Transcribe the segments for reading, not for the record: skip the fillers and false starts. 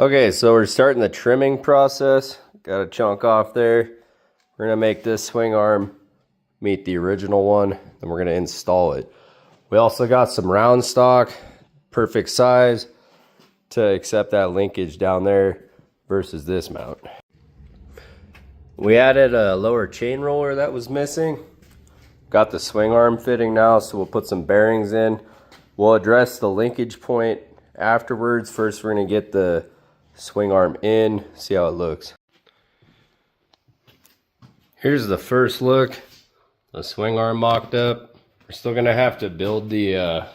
Okay, so we're starting the trimming process. Got a chunk off there. We're gonna make this swing arm meet the original one, then we're gonna install it. We also got some round stock, perfect size to accept that linkage down there versus this mount. We added a lower chain roller that was missing. Got the swing arm fitting now, so we'll put some bearings in. We'll address the linkage point afterwards. First, we're gonna get the swing arm in, see how it looks. Here's the first look. The swing arm mocked up. We're still gonna have to build the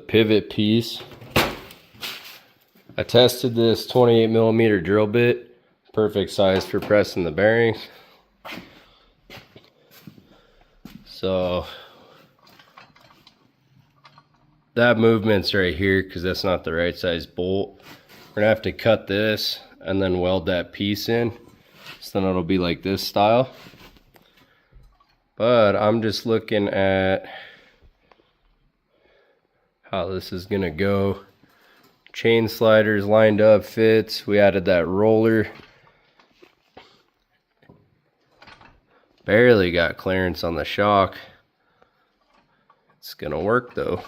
pivot piece. I tested this 28mm drill bit, perfect size for pressing the bearings. So that movement's right here because that's not the right size bolt. We're gonna have to cut this and then weld that piece in, so then it'll be like this style. But I'm just looking at how this is gonna go. Chain sliders lined up, fits. We added that roller. Barely got clearance on the shock. It's gonna work though.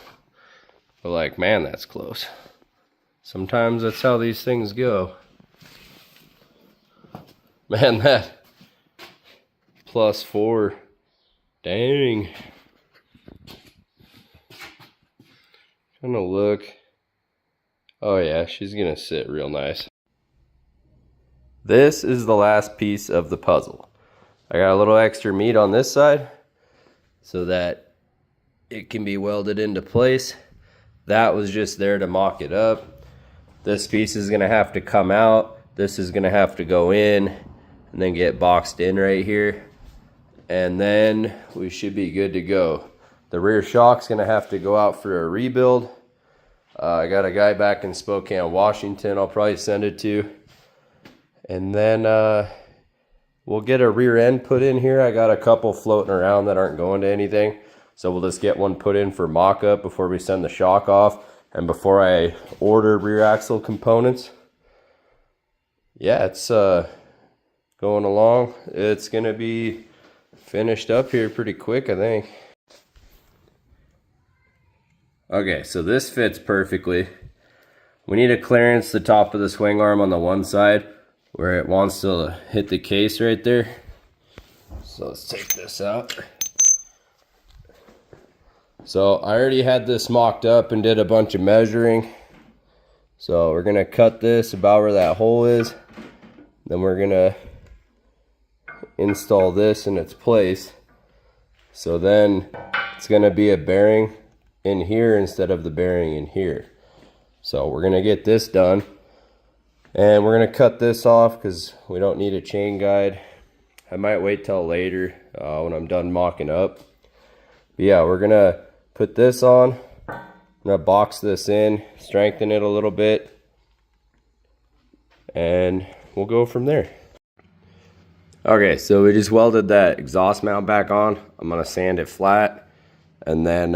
But like, man, that's close. Sometimes that's how these things go. Man, that +4, dang. Trying to look. Oh yeah, she's gonna sit real nice. This is the last piece of the puzzle. I got a little extra meat on this side so that it can be welded into place. That was just there to mock it up. This piece is gonna have to come out. This is gonna have to go in and then get boxed in right here. And then we should be good to go. The rear shock's gonna have to go out for a rebuild. I got a guy back in Spokane, Washington, I'll probably send it to. And then we'll get a rear end put in here. I got a couple floating around that aren't going to anything. So we'll just get one put in for mock-up before we send the shock off and before I order rear axle components. Yeah, it's going along. It's gonna be finished up here pretty quick, I think. Okay, so this fits perfectly. We need to clearance the top of the swing arm on the one side where it wants to hit the case right there. So let's take this out. So I already had this mocked up and did a bunch of measuring. So we're gonna cut this about where that hole is. Then we're gonna install this in its place. So then it's gonna be a bearing in here instead of the bearing in here. So we're gonna get this done. And we're gonna cut this off because we don't need a chain guide. I might wait till later when I'm done mocking up. But yeah, we're gonna put this on. I'm gonna box this in, strengthen it a little bit, and we'll go from there. Okay, so we just welded that exhaust mount back on. I'm gonna sand it flat, and then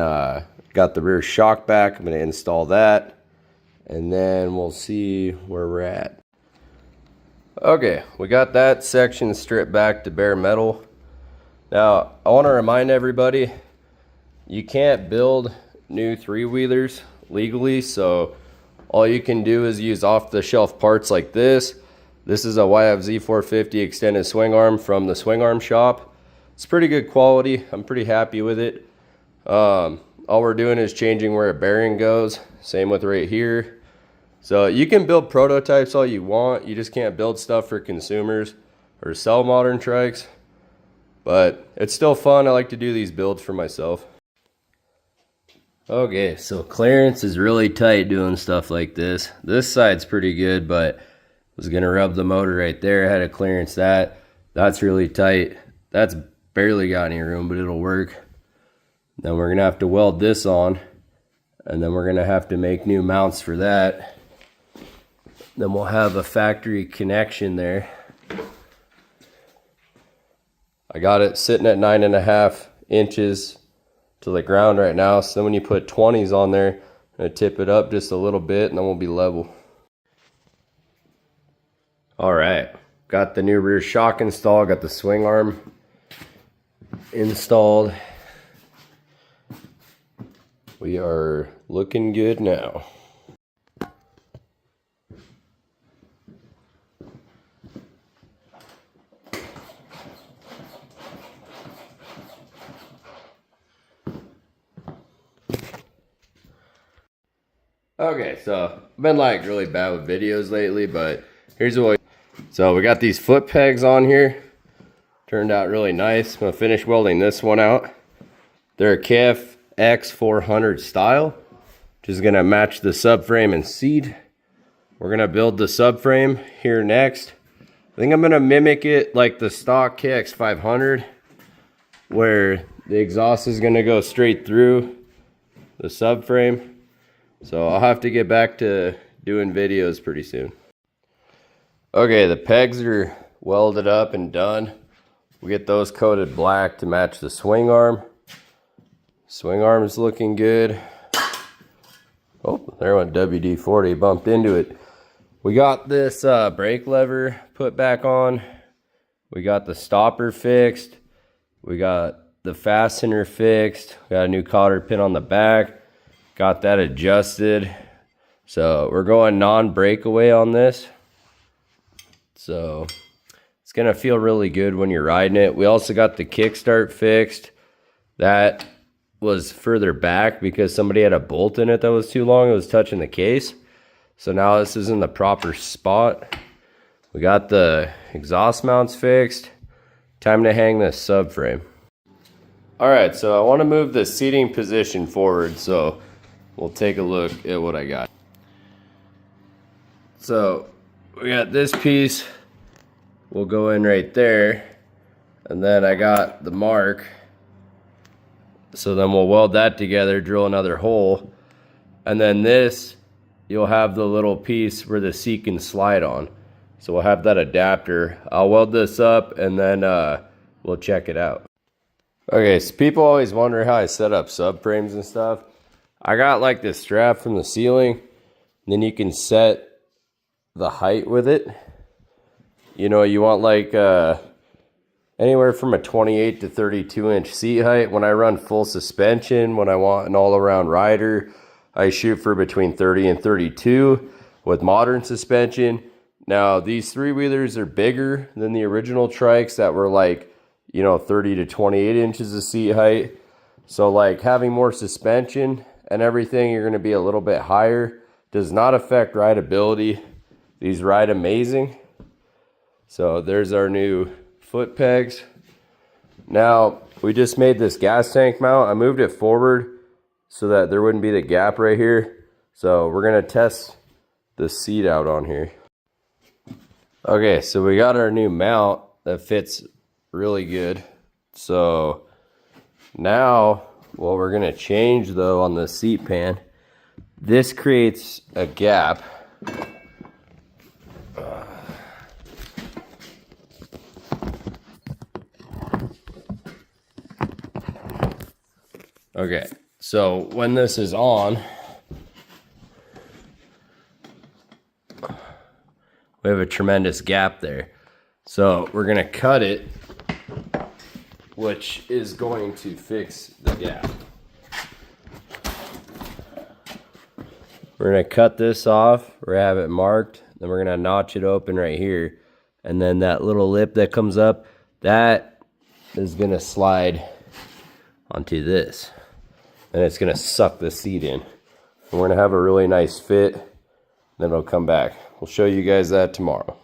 got the rear shock back. I'm gonna install that, and then we'll see where we're at. Okay, we got that section stripped back to bare metal. Now, I wanna remind everybody, you can't build new three-wheelers legally, so all you can do is use off-the-shelf parts like this. This is a YFZ 450 extended swing arm from the swing arm shop. It's pretty good quality. I'm pretty happy with it. All we're doing is changing where a bearing goes. Same with right here. So you can build prototypes all you want. You just can't build stuff for consumers or sell modern trikes. But it's still fun. I like to do these builds for myself. Okay, so clearance is really tight doing stuff like this. This side's pretty good, but I was gonna rub the motor right there. I had to clearance that. That's really tight. That's barely got any room, but it'll work. Then we're gonna have to weld this on, and then we're gonna have to make new mounts for that. Then we'll have a factory connection there. I got it sitting at 9.5 inches to the ground right now. So then when you put 20s on there, I'm gonna tip it up just a little bit and then we'll be level. All right, got the new rear shock installed, got the swing arm installed. We are looking good now. Okay, so I've been like really bad with videos lately, but here's what so we got these foot pegs on here. Turned out really nice. I'm gonna finish welding this one out. They're a KX500 style, which is gonna match the subframe and seat. We're gonna build the subframe here next. I think I'm gonna mimic it like the stock KX500, where the exhaust is gonna go straight through the subframe. So I'll have to get back to doing videos pretty soon. Okay, the pegs are welded up and done. We get those coated black to match the swing arm. Swing arm is looking good. Oh, there went WD-40, bumped into it. We got this brake lever put back on. We got the stopper fixed. We got the fastener fixed. We got a new cotter pin on the back. Got that adjusted. So we're going non-breakaway on this. So it's gonna feel really good when you're riding it. We also got the kickstart fixed. That was further back because somebody had a bolt in it that was too long. It was touching the case. So now this is in the proper spot. We got the exhaust mounts fixed. Time to hang this subframe. All right, so I want to move the seating position forward. So we'll take a look at what I got. So we got this piece will go in right there, and then I got the mark. So then we'll weld that together, drill another hole, and then this, you'll have the little piece where the seat can slide on. So we'll have that adapter. I'll weld this up and then we'll check it out. Okay, so people always wonder how I set up subframes and stuff. I got like this strap from the ceiling, and then you can set the height with it. You know, you want like anywhere from a 28 to 32 inch seat height. When I run full suspension, when I want an all around rider, I shoot for between 30 and 32 with modern suspension. Now these three wheelers are bigger than the original trikes that were like, you know, 30 to 28 inches of seat height. So like having more suspension and everything, you're going to be a little bit higher. Does not affect rideability. These ride amazing. So there's our new foot pegs. Now we just made this gas tank mount. I moved it forward so that there wouldn't be the gap right here. So we're going to test the seat out on here. Okay, so we got our new mount that fits really good. So now what we're going to change though on the seat pan, this creates a gap. Okay, so when this is on, we have a tremendous gap there. So we're gonna cut it, which is going to fix the gap. We're gonna cut this off, we're gonna have it marked, then we're gonna notch it open right here. And then that little lip that comes up, that is gonna slide onto this. And it's gonna suck the seat in. And we're gonna have a really nice fit, then it'll come back. We'll show you guys that tomorrow.